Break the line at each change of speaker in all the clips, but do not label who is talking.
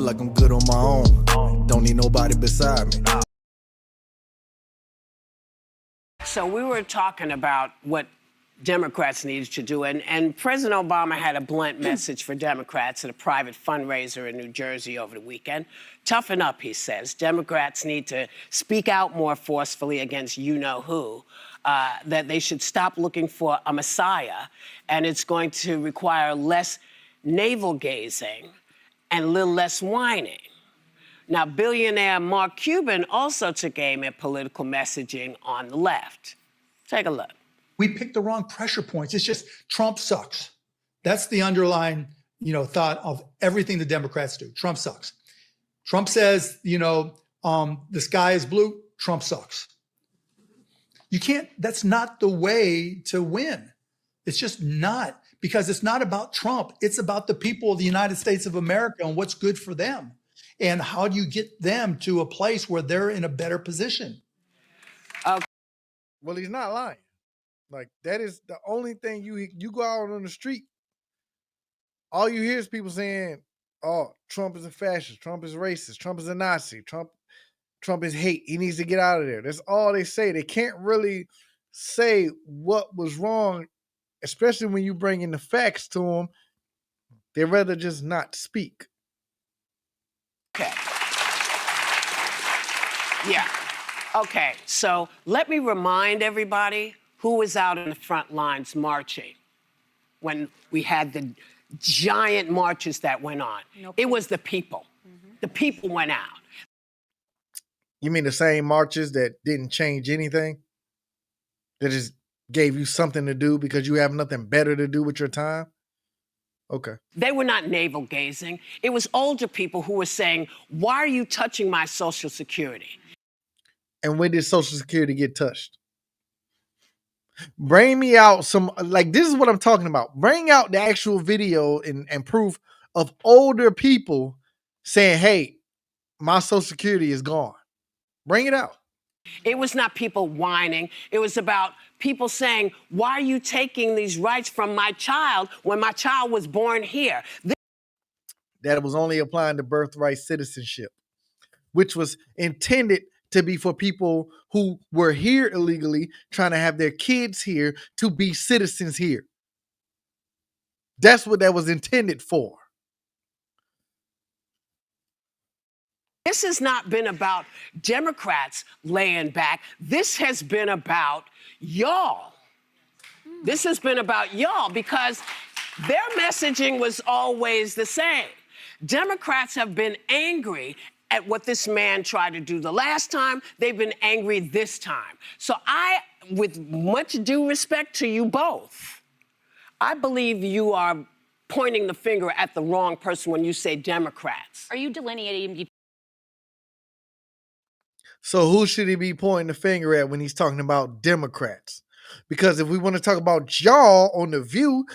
feel like I'm good on my own. Don't need nobody beside me.
So we were talking about what Democrats needed to do, and President Obama had a blunt message for Democrats at a private fundraiser in New Jersey over the weekend. Toughen up, he says. Democrats need to speak out more forcefully against you-know-who, that they should stop looking for a messiah, and it's going to require less navel-gazing and a little less whining. Now, billionaire Mark Cuban also took aim at political messaging on the left. Take a look.
We picked the wrong pressure points. It's just Trump sucks. That's the underlying, thought of everything the Democrats do. Trump sucks. Trump says, the sky is blue. Trump sucks. You can't, that's not the way to win. It's just not, because it's not about Trump. It's about the people of the United States of America and what's good for them. And how do you get them to a place where they're in a better position?
Well, he's not lying. Like, that is the only thing you go out on the street, all you hear is people saying, oh, Trump is a fascist, Trump is racist, Trump is a Nazi, Trump is hate, he needs to get out of there. That's all they say. They can't really say what was wrong, especially when you bring in the facts to them. They'd rather just not speak.
Okay. Yeah. Okay, so let me remind everybody who was out in the front lines marching when we had the giant marches that went on. It was the people. The people went out.
You mean the same marches that didn't change anything? That just gave you something to do because you have nothing better to do with your time? Okay.
They were not navel gazing. It was older people who were saying, why are you touching my Social Security?
And when did Social Security get touched? Bring me out some, like, this is what I'm talking about. Bring out the actual video and proof of older people saying, hey, my Social Security is gone. Bring it out.
It was not people whining. It was about people saying, why are you taking these rights from my child when my child was born here?
That was only applying to birthright citizenship, which was intended to be for people who were here illegally, trying to have their kids here to be citizens here. That's what that was intended for.
This has not been about Democrats laying back. This has been about y'all. This has been about y'all because their messaging was always the same. Democrats have been angry at what this man tried to do the last time. They've been angry this time. So with much due respect to you both, I believe you are pointing the finger at the wrong person when you say Democrats.
Are you delineating?
So who should he be pointing the finger at when he's talking about Democrats? Because if we want to talk about y'all on The View,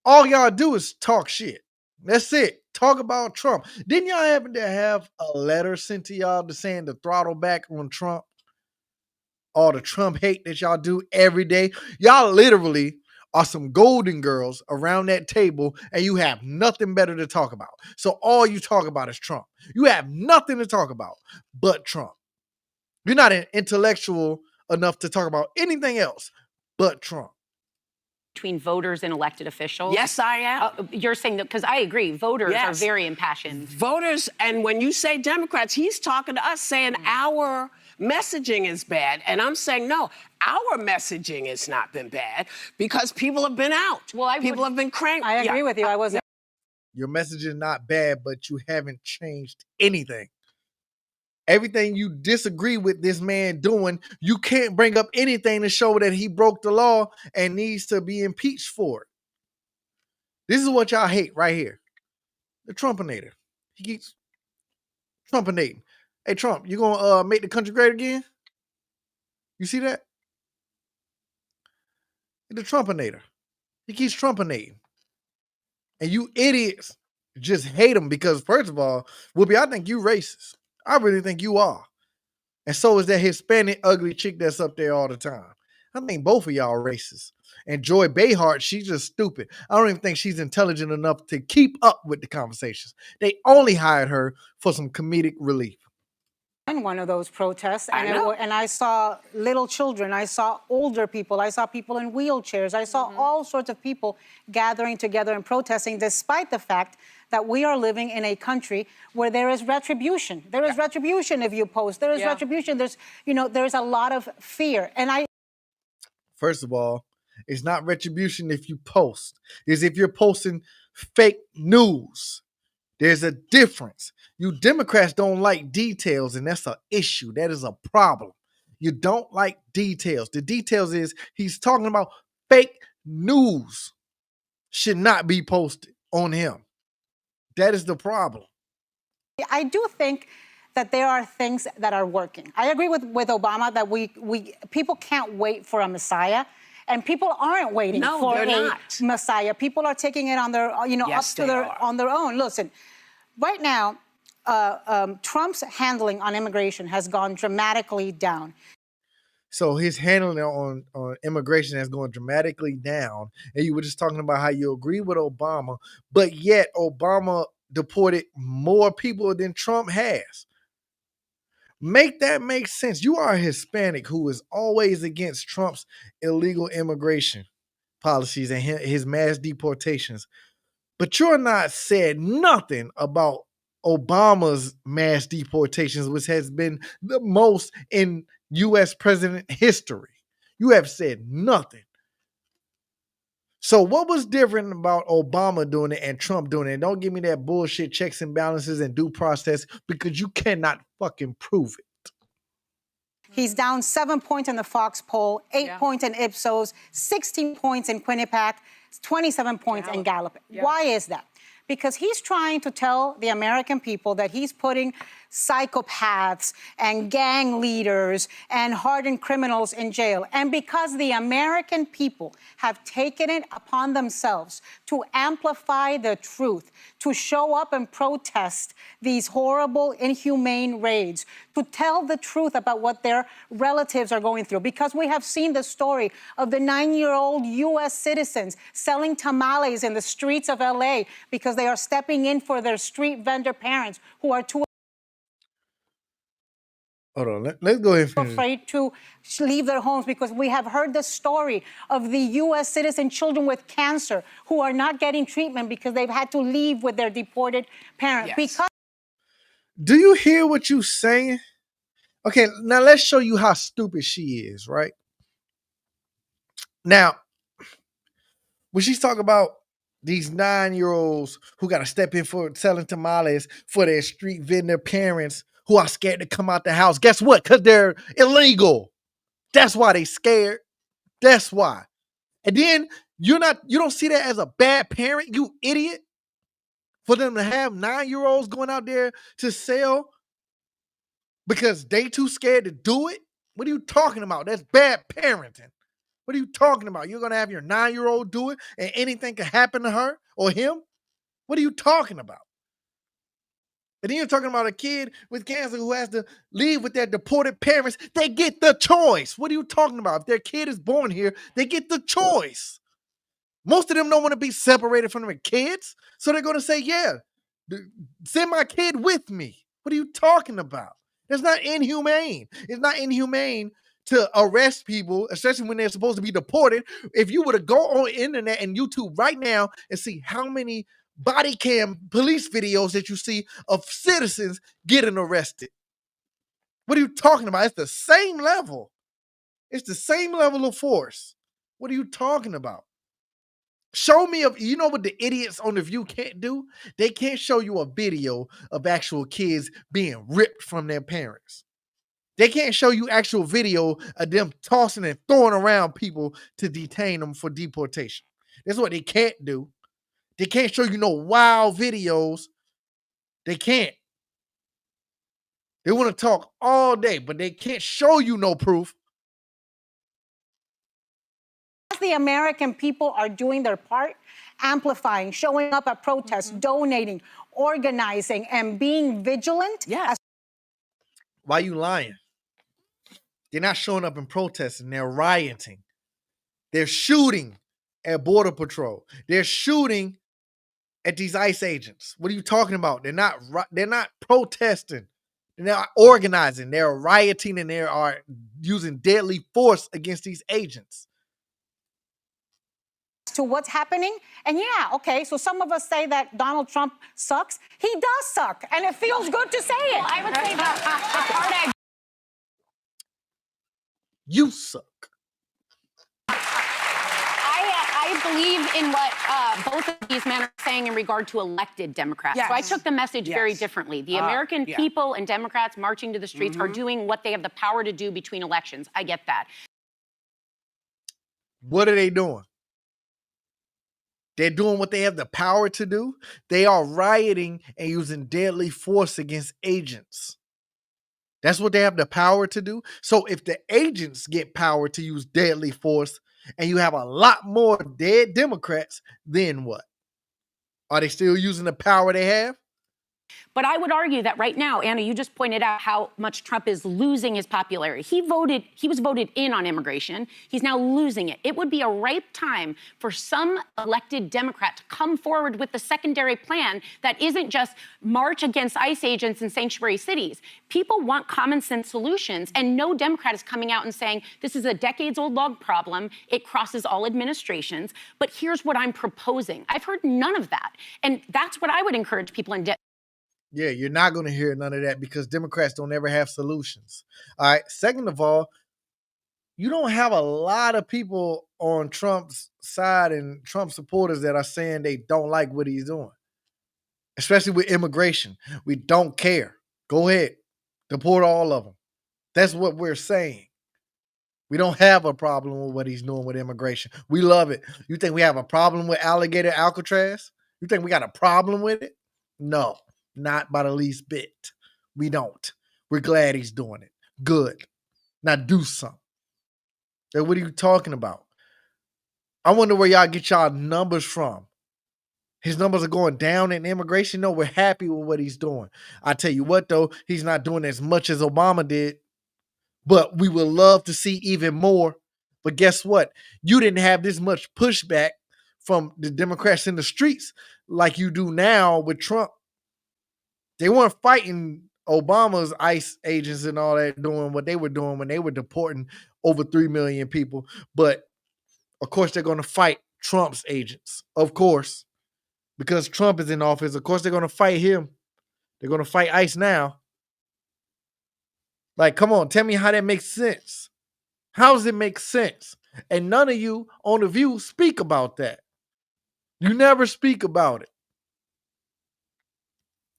all y'all do is talk shit. That's it. Talk about Trump. Didn't y'all happen to have a letter sent to y'all to saying to throttle back on Trump? All the Trump hate that y'all do every day. Y'all literally are some golden girls around that table and you have nothing better to talk about. So all you talk about is Trump. You have nothing to talk about but Trump. You're not an intellectual enough to talk about anything else but Trump.
Between voters and elected officials?
Yes, I am.
You're saying that, because I agree, voters are very impassioned.
Voters, and when you say Democrats, he's talking to us saying our messaging is bad. And I'm saying, no, our messaging has not been bad because people have been out. Well, people have been cranky.
I agree with you. I wasn't.
Your message is not bad, but you haven't changed anything. Everything you disagree with this man doing, you can't bring up anything to show that he broke the law and needs to be impeached for it. This is what y'all hate right here. The Trumpinator. He keeps Trumpinating. Hey, Trump, you gonna make the country great again? You see that? The Trumpinator. He keeps Trumpinating. And you idiots just hate him because, first of all, Whoopi, I think you racist. I really think you are. And so is that Hispanic ugly chick that's up there all the time. I think both of y'all racist. And Joy Behar, she's just stupid. I don't even think she's intelligent enough to keep up with the conversations. They only hired her for some comedic relief.
In one of those protests, and
I know.
and I saw little children, I saw older people, I saw people in wheelchairs, I saw all sorts of people gathering together and protesting, despite the fact that we are living in a country where there is retribution. There is retribution if you post. There is retribution. There's, there's a lot of fear. And
First of all, it's not retribution if you post. It's if you're posting fake news. There's a difference. You Democrats don't like details, and that's an issue. That is a problem. You don't like details. The details is he's talking about fake news should not be posted on him. That is the problem.
I do think that there are things that are working. I agree with Obama that we people can't wait for a Messiah. And people aren't waiting for a Messiah. People are taking it on their, on their own. Listen, right now, Trump's handling on immigration has gone dramatically down.
So his handling on immigration has gone dramatically down. And you were just talking about how you agree with Obama, but yet Obama deported more people than Trump has. Make that make sense. You are a Hispanic who is always against Trump's illegal immigration policies and his mass deportations. But you're not said nothing about Obama's mass deportations, which has been the most in U.S. president history. You have said nothing. So what was different about Obama doing it and Trump doing it? Don't give me that bullshit checks and balances and due process, because you cannot fucking prove it.
He's down 7 points in the Fox poll, 8 points in Ipsos, 16 points in Quinnipiac, 27 points in Gallup. Why is that? Because he's trying to tell the American people that he's putting psychopaths and gang leaders and hardened criminals in jail. And because the American people have taken it upon themselves to amplify the truth, to show up and protest these horrible, inhumane raids, to tell the truth about what their relatives are going through. Because we have seen the story of the 9-year-old U.S. citizens selling tamales in the streets of L.A. because they are stepping in for their street vendor parents who are too
Hold on, let's go ahead and
afraid to leave their homes, because we have heard the story of the U.S. citizen children with cancer who are not getting treatment because they've had to leave with their deported parents. Because
do you hear what you're saying? Okay, now let's show you how stupid she is, right? Now, when she's talking about these 9-year-olds who got to step in for selling tamales for their street vendor parents who are scared to come out the house. Guess what? Because they're illegal. That's why they scared. That's why. And then you don't see that as a bad parent, you idiot, for them to have 9-year-olds going out there to sell because they too scared to do it. What are you talking about? That's bad parenting. What are you talking about? You're going to have your 9-year-old do it and anything can happen to her or him? What are you talking about? And then you're talking about a kid with cancer who has to leave with their deported parents. They get the choice. What are you talking about? If their kid is born here, they get the choice. Most of them don't want to be separated from their kids. So they're going to say, yeah, send my kid with me. What are you talking about? That's not inhumane. It's not inhumane to arrest people, especially when they're supposed to be deported. If you were to go on internet and YouTube right now and see how many body cam police videos that you see of citizens getting arrested. What are you talking about? It's the same level. It's the same level of force. What are you talking about? Show me, you know what the idiots on The View can't do? They can't show you a video of actual kids being ripped from their parents. They can't show you actual video of them tossing and throwing around people to detain them for deportation. That's what they can't do. They can't show you no wild videos. They can't. They want to talk all day, but they can't show you no proof.
the American people are doing their part, amplifying, showing up at protests, donating, organizing, and being vigilant.
Yes.
Why are you lying? They're not showing up in protests and they're rioting. They're shooting at Border Patrol. They're shooting at these ICE agents. What are you talking about? They're not protesting. They're not organizing. They're rioting and they are using deadly force against these agents.
To what's happening. And yeah, okay, so some of us say that Donald Trump sucks. He does suck, and it feels good to say it.
Well, I would say that the part
You suck.
I believe in what both of these men are saying in regard to elected Democrats.
Yes.
So I took the message very
Yes.
differently. The American
yeah.
people and Democrats marching to the streets are doing what they have the power to do between elections. I get that.
What are they doing? They're doing what they have the power to do. They are rioting and using deadly force against agents. That's what they have the power to do. So if the agents get power to use deadly force and you have a lot more dead Democrats, then what? Are they still using the power they have?
But I would argue that right now, Anna, you just pointed out how much Trump is losing his popularity. He was voted in on immigration. He's now losing it. It would be a ripe time for some elected Democrat to come forward with the secondary plan that isn't just march against ICE agents in sanctuary cities. People want common sense solutions, and no Democrat is coming out and saying, this is a decades-old log problem. It crosses all administrations, but here's what I'm proposing. I've heard none of that. And that's what I would encourage people in
Yeah, you're not going to hear none of that because Democrats don't ever have solutions. All right. Second of all, you don't have a lot of people on Trump's side and Trump supporters that are saying they don't like what he's doing, especially with immigration. We don't care. Go ahead. Deport all of them. That's what we're saying. We don't have a problem with what he's doing with immigration. We love it. You think we have a problem with alligator Alcatraz? You think we got a problem with it? No. Not by the least bit. We don't. We're glad he's doing it. Good. Now do something. And what are you talking about? I wonder where y'all get y'all numbers from. His numbers are going down in immigration. No, we're happy with what he's doing. I tell you what, though, he's not doing as much as Obama did. But we would love to see even more. But guess what? You didn't have this much pushback from the Democrats in the streets like you do now with Trump. They weren't fighting Obama's ICE agents and all that doing what they were doing when they were deporting over 3 million people. But of course, they're going to fight Trump's agents, of course, because Trump is in office. Of course, they're going to fight him. They're going to fight ICE now. Like, come on, tell me how that makes sense. How does it make sense? And none of you on The View speak about that. You never speak about it.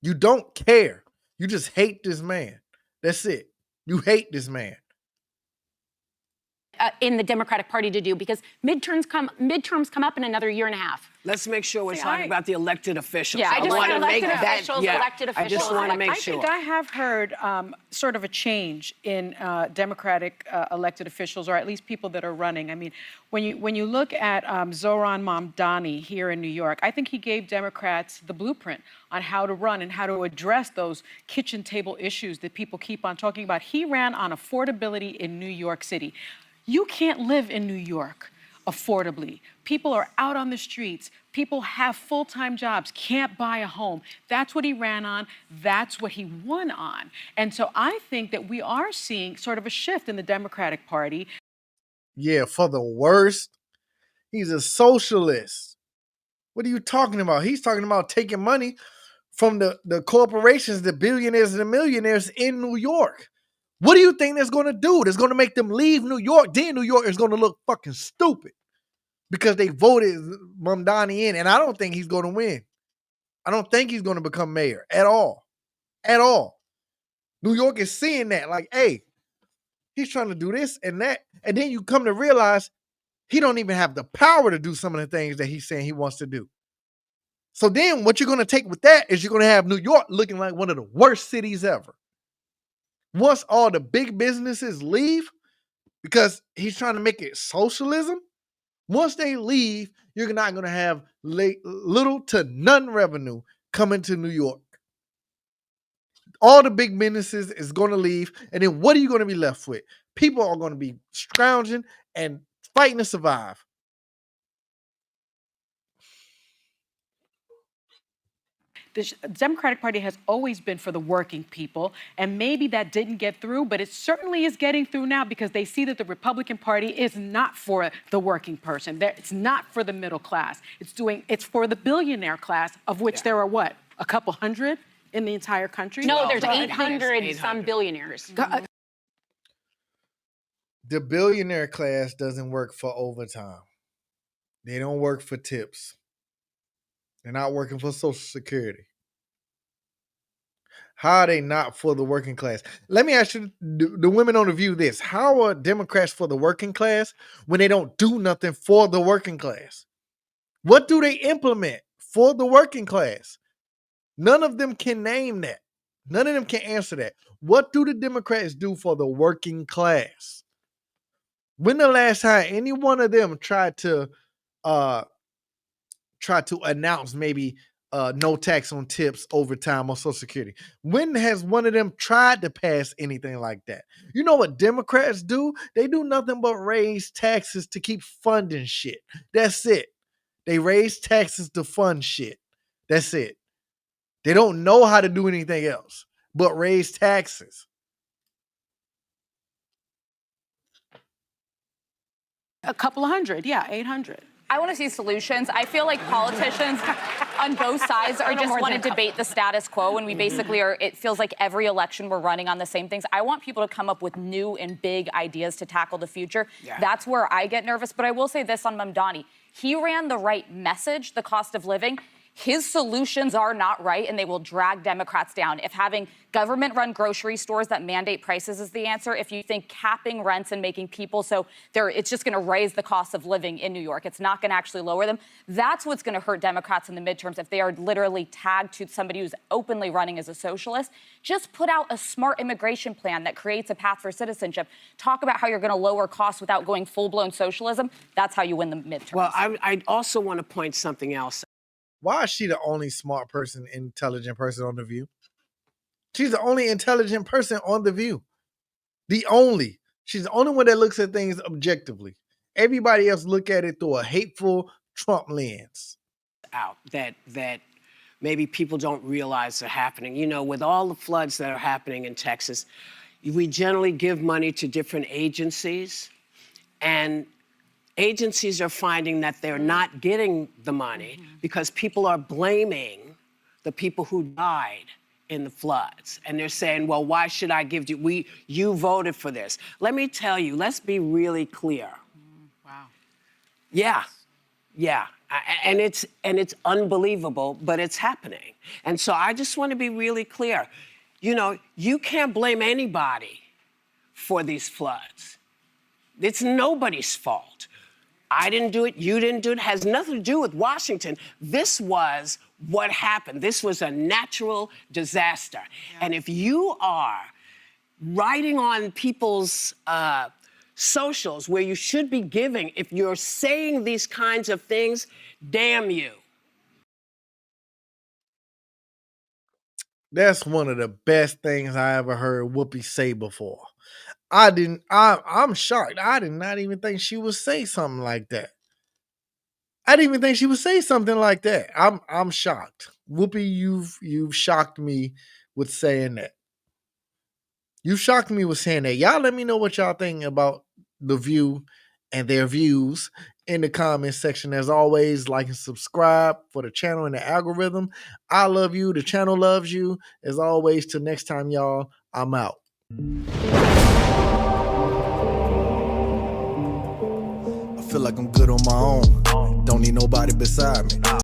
You don't care. You just hate this man. That's it. You hate this man.
in the Democratic Party to do, because midterms come up in another year and a half.
Let's make sure we're talking about the elected officials.
Yeah, I just
want
want
to make
elected officials.
I just want to make
I
sure.
think I have heard sort of a change in Democratic elected officials, or at least people that are running. I mean, when you look at Zohran Mamdani here in New York, I think he gave Democrats the blueprint on how to run and how to address those kitchen table issues that people keep on talking about. He ran on affordability in New York City. You can't live in New York affordably. People are out on the streets. People have full-time jobs, can't buy a home. That's what he ran on. That's what he won on. And so I think that we are seeing sort of a shift in the Democratic Party.
Yeah, for the worst. He's a socialist. What are you talking about? He's talking about taking money from the corporations, the billionaires and the millionaires in New York. What do you think that's going to do? That's going to make them leave New York. Then New York is going to look fucking stupid because they voted Mamdani in, and I don't think he's going to win. I don't think he's going to become mayor at all. At all. New York is seeing that, like, hey, he's trying to do this and that. And then you come to realize he don't even have the power to do some of the things that he's saying he wants to do. So then what you're going to take with that is you're going to have New York looking like one of the worst cities ever. Once all the big businesses leave, because he's trying to make it socialism, once they leave, you're not going to have little to none revenue coming to New York. All the big businesses is going to leave, and then what are you going to be left with? People are going to be scrounging and fighting to survive.
The Democratic Party has always been for the working people, and maybe that didn't get through, but it certainly is getting through now because they see that the Republican Party is not for the working person. It's not for the middle class. It's for the billionaire class, of which there are what, a couple hundred in the entire country?
No, there's
Well,
800 some billionaires.
The billionaire class doesn't work for overtime. They don't work for tips. They're not working for Social Security. How are they not for the working class? Let me ask you, the women on the View, this. How are Democrats for the working class when they don't do nothing for the working class? What do they implement for the working class? None of them can name that. None of them can answer that. What do the Democrats do for the working class? When the last time any one of them tried to announce maybe no tax on tips, overtime, or Social Security? When has one of them tried to pass anything like that? You know what Democrats do? They do nothing but raise taxes to keep funding shit. That's it. They raise taxes to fund shit. That's it. They don't know how to do anything else but raise taxes.
A couple of hundred, yeah, 800.
I want to see solutions. I feel like politicians on both sides are just want to debate the status quo, and we basically are. It feels like every election we're running on the same things. I want people to come up with new and big ideas to tackle the future. Yeah. That's where I get nervous. But I will say this on Mamdani. He ran the right message, the cost of living. His solutions are not right, and they will drag Democrats down. If having government-run grocery stores that mandate prices is the answer, if you think capping rents and making people so it's just going to raise the cost of living in New York, it's not going to actually lower them, that's what's going to hurt Democrats in the midterms if they are literally tagged to somebody who's openly running as a socialist. Just put out a smart immigration plan that creates a path for citizenship. Talk about how you're going to lower costs without going full-blown socialism. That's how you win the midterms.
Well, I also want to point something else.
Why is she the only smart person, intelligent person on The View? She's the only intelligent person on The View. The only. She's the only one that looks at things objectively. Everybody else look at it through a hateful Trump lens.
Out that maybe people don't realize are happening. You know, with all the floods that are happening in Texas, we generally give money to different agencies, and agencies are finding that they're not getting the money because people are blaming the people who died in the floods. And they're saying, well, why should I give you, you voted for this. Let me tell you, let's be really clear.
Wow.
Yeah. And it's unbelievable, but it's happening. And so I just want to be really clear. You know, you can't blame anybody for these floods. It's nobody's fault. I didn't do it, you didn't do it. It has nothing to do with Washington. This was what happened. This was a natural disaster. Yeah. And if you are writing on people's socials where you should be giving, if you're saying these kinds of things, damn you.
That's one of the best things I ever heard Whoopi say before. I'm shocked. I did not even think she would say something like that. I didn't even think she would say something like that. I'm shocked. Whoopi, you've shocked me with saying that. You shocked me with saying that. Y'all let me know what y'all think about The View and their views in the comments section. As always, like and subscribe for the channel and the algorithm. I love you. The channel loves you. As always, till next time, y'all, I'm out.
I feel like I'm good on my own. Don't need nobody beside me.